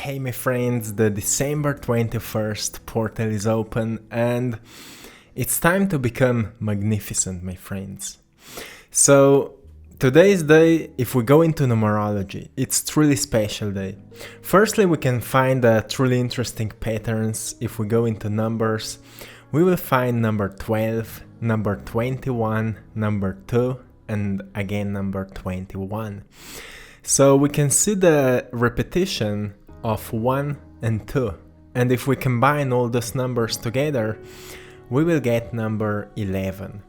Hey my friends, the December 21st portal is open and it's time to become magnificent, my friends. So today's day, if we go into numerology, it's truly special day. Firstly, we can find truly interesting patterns. If we go into numbers, we will find number 12, number 21, number 2, and again number 21. So we can see the repetition of 1 and 2, and if we combine all those numbers together, we will get number 11.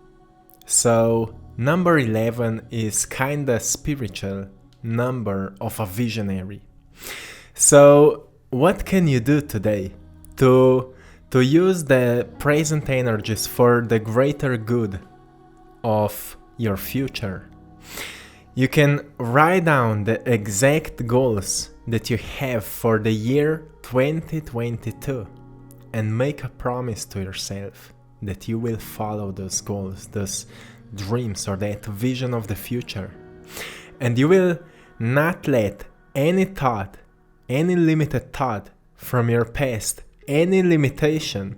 So number 11 is kinda spiritual number of a visionary. So what can you do today to use the present energies for the greater good of your future? You can write down the exact goals that you have for the year 2022 and make a promise to yourself that you will follow those goals, those dreams, or that vision of the future. And you will not let any thought, any limited thought from your past, any limitation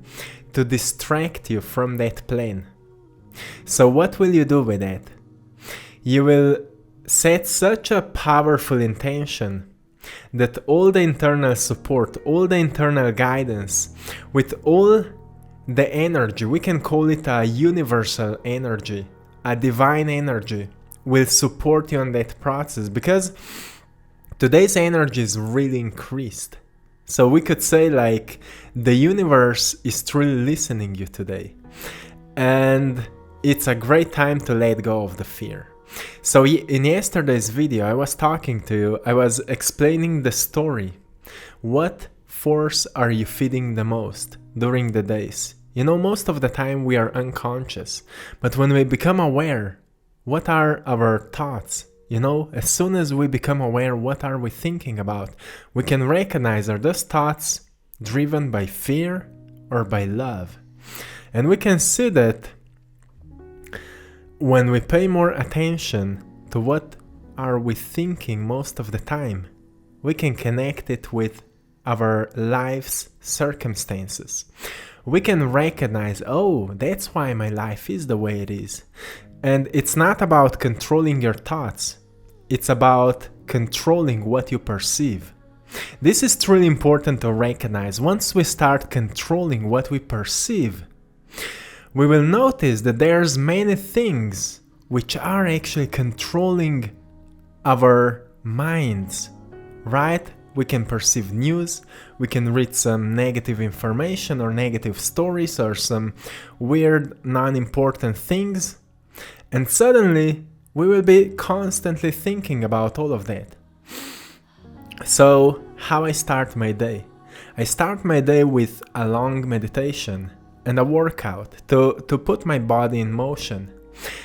to distract you from that plan. So what will you do with that? You will set such a powerful intention that all the internal support, all the internal guidance, with all the energy, we can call it a universal energy, a divine energy, will support you on that process, because today's energy is really increased. So we could say like the universe is truly listening you today, and it's a great time to let go of the fear. So in yesterday's video I was talking to you, I was explaining the story. What force are you feeding the most during the days? You know, most of the time we are unconscious, but when we become aware, what are our thoughts? You know, as soon as we become aware, what are we thinking about? We can recognize, are those thoughts driven by fear or by love? And we can see that when we pay more attention to what are we thinking most of the time, we can connect it with our life's circumstances. We can recognize, oh, that's why my life is the way it is. And it's not about controlling your thoughts, it's about controlling what you perceive. This is truly important to recognize. Once we start controlling what we perceive, we will notice that there's many things which are actually controlling our minds, right? We can perceive news, we can read some negative information or negative stories or some weird, non-important things, and suddenly we will be constantly thinking about all of that. So, how I start my day? I start my day with a long meditation and a workout to put my body in motion.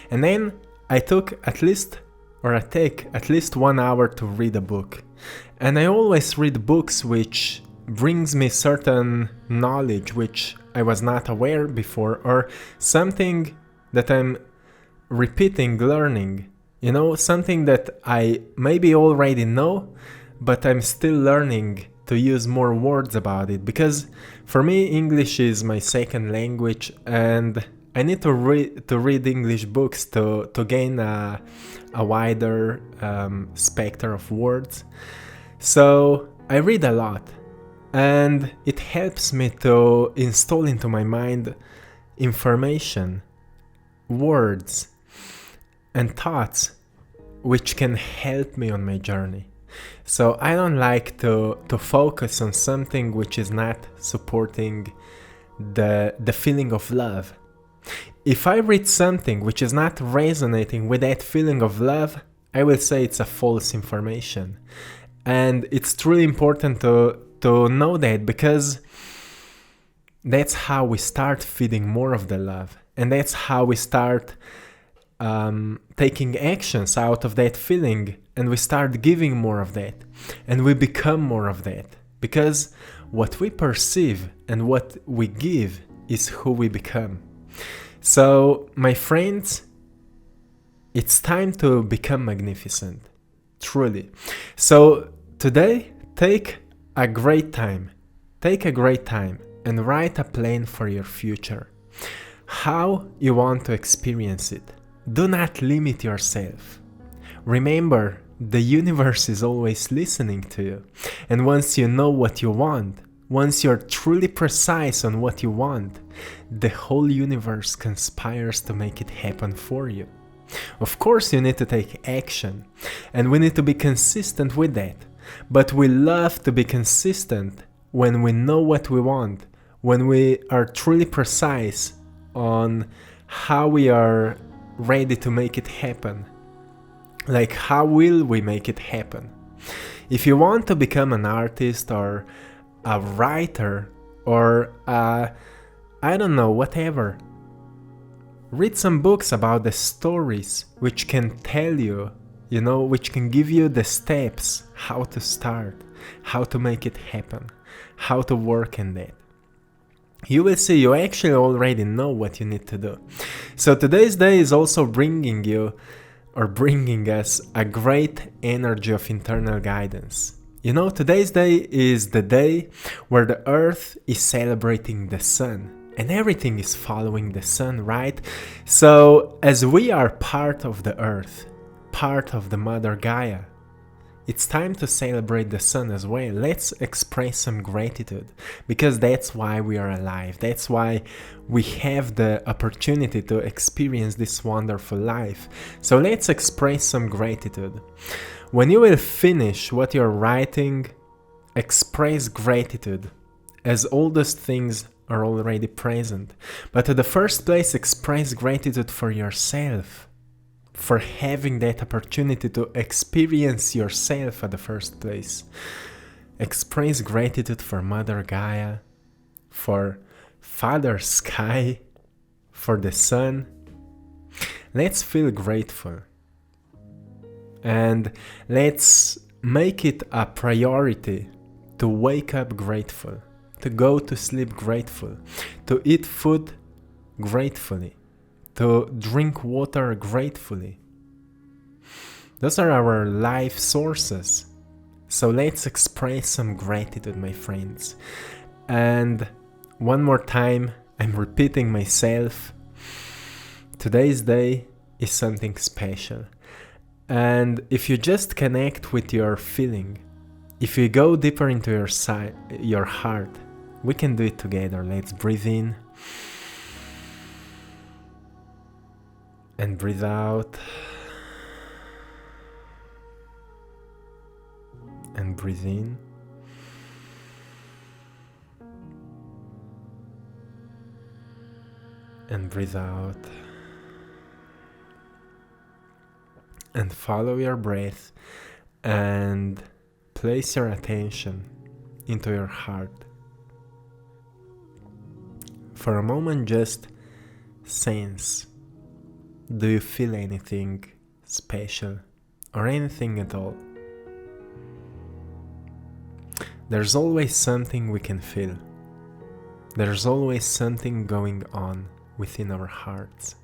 And then I take at least 1 hour to read a book. And I always read books which brings me certain knowledge which I was not aware before, or something that I'm repeating, learning. You know, something that I maybe already know, but I'm still learning to use more words about it, because for me English is my second language and I need to read English books to gain a wider spectrum of words. So I read a lot, and it helps me to install into my mind information, words and thoughts which can help me on my journey. So I don't like to focus on something which is not supporting the feeling of love. If I read something which is not resonating with that feeling of love, I will say it's a false information. And it's truly important to know that, because that's how we start feeding more of the love. And that's how we start taking actions out of that feeling, and we start giving more of that, and we become more of that, because what we perceive and what we give is who we become. So my friends, it's time to become magnificent, truly. So today, take a great time. Take a great time and write a plan for your future. How you want to experience it. Do not limit yourself. Remember, the universe is always listening to you. And once you know what you want, once you're truly precise on what you want, the whole universe conspires to make it happen for you. Of course, you need to take action, and we need to be consistent with that. But we love to be consistent when we know what we want, when we are truly precise on how we are ready to make it happen. Like, how will we make it happen? If you want to become an artist or a writer or I don't know, whatever, read some books about the stories which can tell you, which can give you the steps how to start, how to make it happen, how to work in that. You will see you actually already know what you need to do. So today's day is also bringing us a great energy of internal guidance. Today's day is the day where the earth is celebrating the sun. And everything is following the sun, right? So, as we are part of the earth, part of the Mother Gaia, it's time to celebrate the sun as well. Let's express some gratitude, because that's why we are alive. That's why we have the opportunity to experience this wonderful life. So let's express some gratitude. When you will finish what you're writing, express gratitude, as all those things are already present. But in the first place, express gratitude for yourself, for having that opportunity to experience yourself at the first place. Express gratitude for Mother Gaia, for Father Sky, for the sun. Let's feel grateful. And let's make it a priority to wake up grateful, to go to sleep grateful, to eat food gratefully, to drink water gratefully. Those are our life sources. So let's express some gratitude, my friends. And one more time, I'm repeating myself. Today's day is something special. And if you just connect with your feeling, if you go deeper into your heart, we can do it together. Let's breathe in and breathe out and breathe in and breathe out, and follow your breath and place your attention into your heart. For a moment, just sense. Do you feel anything special or anything at all? There's always something we can feel. There's always something going on within our hearts.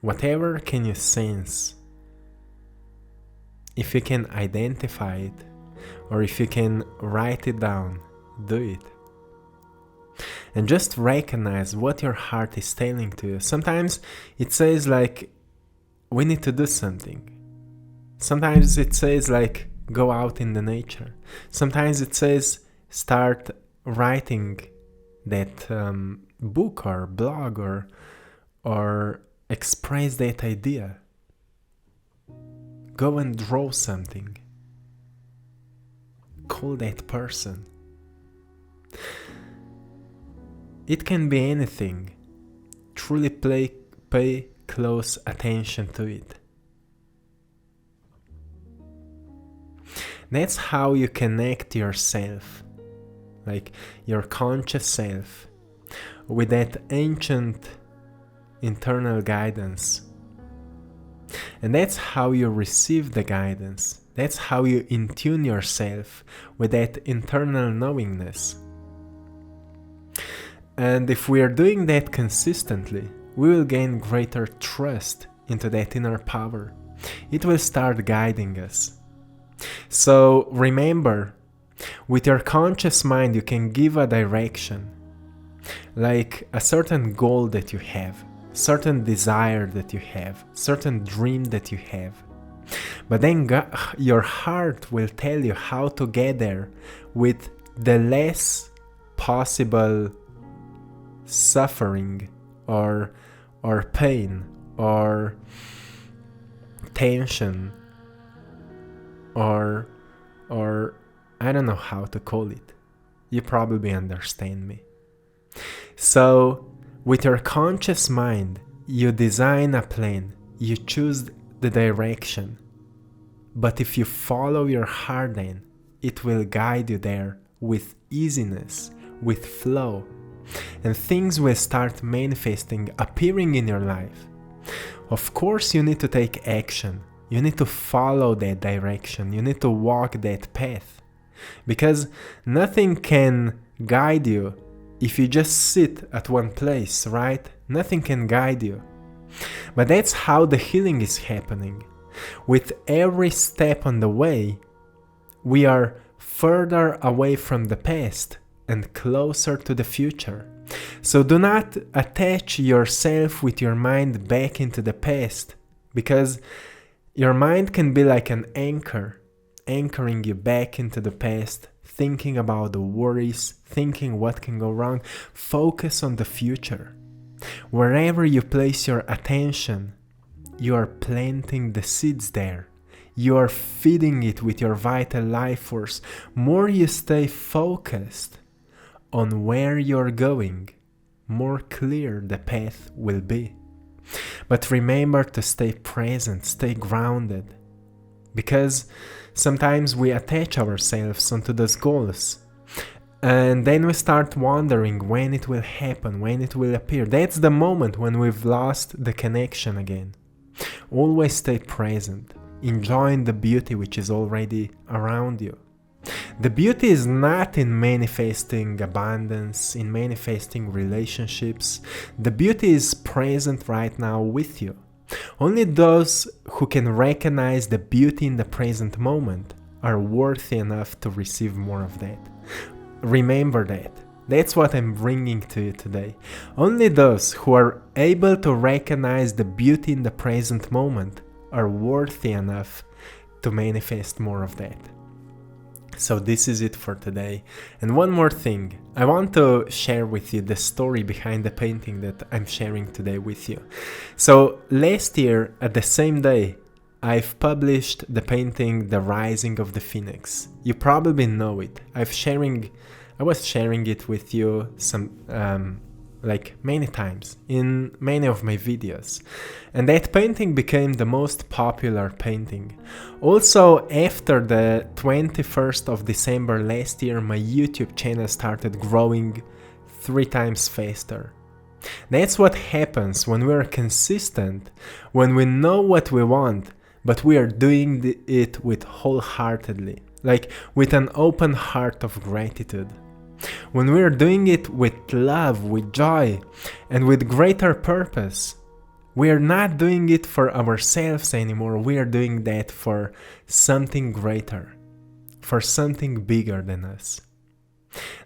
Whatever can you sense, if you can identify it, or if you can write it down, do it. And just recognize what your heart is telling to you. Sometimes it says like, we need to do something. Sometimes it says like, go out in the nature. Sometimes it says, start writing that book or blog or express that idea. Go and draw something. Call that person. It can be anything. Truly pay close attention to it. That's how you connect yourself, like your conscious self, with that ancient internal guidance. And that's how you receive the guidance. That's how you intune yourself with that internal knowingness. And if we are doing that consistently, we will gain greater trust into that inner power. It will start guiding us. So remember, with your conscious mind you can give a direction, like a certain goal that you have, certain desire that you have, certain dream that you have. But then your heart will tell you how to get there with the less possible suffering or pain or tension or I don't know how to call it. You probably understand me. So with your conscious mind, you design a plan, you choose the direction. But if you follow your heart, then it will guide you there with easiness, with flow, and things will start manifesting, appearing in your life. Of course, you need to take action. You need to follow that direction. You need to walk that path. Because nothing can guide you if you just sit at one place, right? Nothing can guide you. But that's how the healing is happening. With every step on the way, we are further away from the past and closer to the future. So do not attach yourself with your mind back into the past, because your mind can be like an anchor, anchoring you back into the past, thinking about the worries, thinking what can go wrong. Focus on the future. Wherever you place your attention, you are planting the seeds there. You are feeding it with your vital life force. More you stay focused on where you're going, more clear the path will be. But remember to stay present, stay grounded, because sometimes we attach ourselves onto those goals, and then we start wondering when it will happen, when it will appear. That's the moment when we've lost the connection again. Always stay present, enjoying the beauty which is already around you. The beauty is not in manifesting abundance, in manifesting relationships. The beauty is present right now with you. Only those who can recognize the beauty in the present moment are worthy enough to receive more of that. Remember that. That's what I'm bringing to you today. Only those who are able to recognize the beauty in the present moment are worthy enough to manifest more of that. So this is it for today. And one more thing, I want to share with you the story behind the painting that I'm sharing today with you. So last year, at the same day, I've published the painting The Rising of the Phoenix. You probably know it. I was sharing it with you many times in many of my videos. And that painting became the most popular painting. Also, after the 21st of December last year, my YouTube channel started growing 3 times faster. That's what happens when we are consistent, when we know what we want, but we are doing it with wholeheartedly, like with an open heart of gratitude. When we are doing it with love, with joy, and with greater purpose, we are not doing it for ourselves anymore. We are doing that for something greater, for something bigger than us.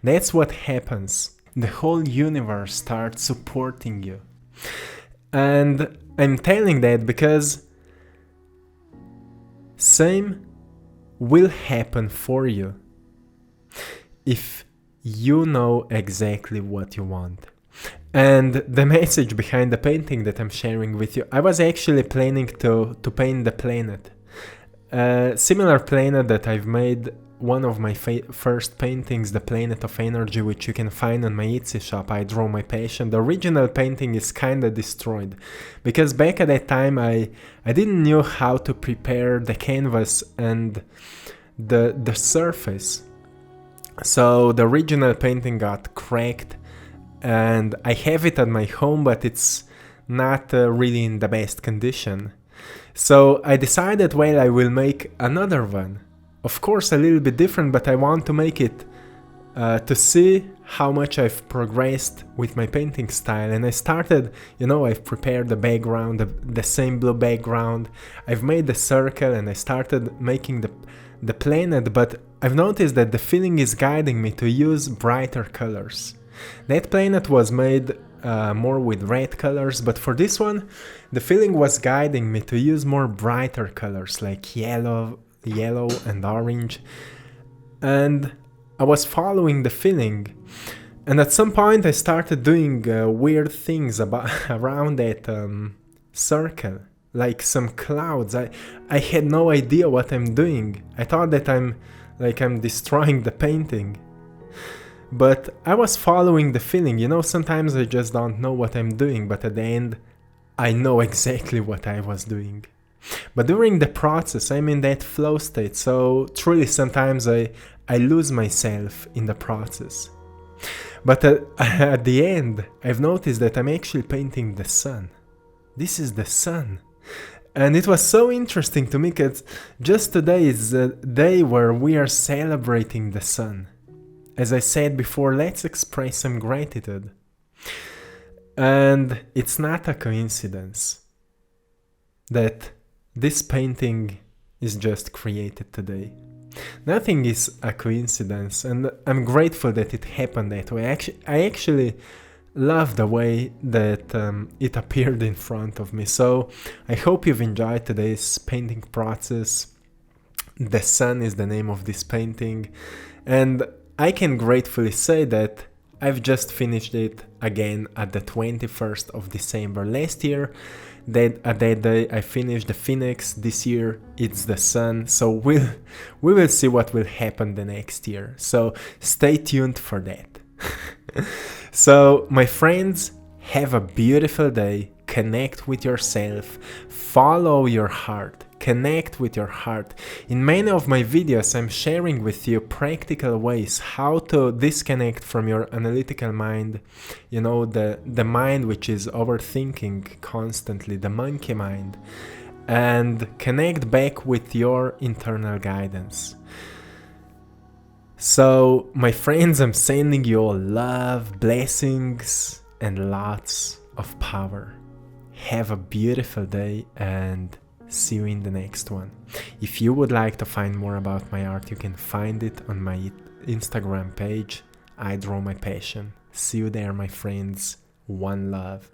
That's what happens. The whole universe starts supporting you. And I'm telling that because same will happen for you if you know exactly what you want. And the message behind the painting that I'm sharing with you, I was actually planning to paint the planet. A similar planet that I've made one of my first paintings, the Planet of Energy, which you can find on my Etsy shop, AttractPassion. The original painting is kinda destroyed, because back at that time I didn't know how to prepare the canvas and the surface. So the original painting got cracked, and I have it at my home, but it's not really in the best condition. So I decided, well, I will make another one. Of course, a little bit different, but I want to make it to see how much I've progressed with my painting style. And I started, I've prepared the background, the same blue background. I've made the circle and I started making the planet, but I've noticed that the feeling is guiding me to use brighter colors. That planet was made more with red colors, but for this one, the feeling was guiding me to use more brighter colors like yellow and orange. And I was following the feeling, and at some point I started doing weird things around that circle, like some clouds. I had no idea what I'm doing. I thought that I'm destroying the painting, but I was following the feeling. Sometimes I just don't know what I'm doing, but at the end I know exactly what I was doing. But during the process, I'm in that flow state, so truly sometimes I lose myself in the process. But at the end, I've noticed that I'm actually painting the sun. This is the sun. And it was so interesting to me because just today is the day where we are celebrating the sun. As I said before, let's express some gratitude. And it's not a coincidence that this painting is just created today. Nothing is a coincidence, and I'm grateful that it happened that way. I actually love the way that it appeared in front of me. So I hope you've enjoyed today's painting process. The sun is the name of this painting, and I can gratefully say that I've just finished it again at the 21st of December. Last year, at that day, I finished the Phoenix. This year, it's the sun. So we will see what will happen the next year. So stay tuned for that. So, my friends, have a beautiful day. Connect with yourself. Follow your heart. Connect with your heart. In many of my videos, I'm sharing with you practical ways how to disconnect from your analytical mind, the mind which is overthinking constantly, the monkey mind, and connect back with your internal guidance. So, my friends, I'm sending you all love, blessings, and lots of power. Have a beautiful day and see you in the next one. If you would like to find more about my art, you can find it on my Instagram page, I Draw My Passion. See you there, my friends. One love.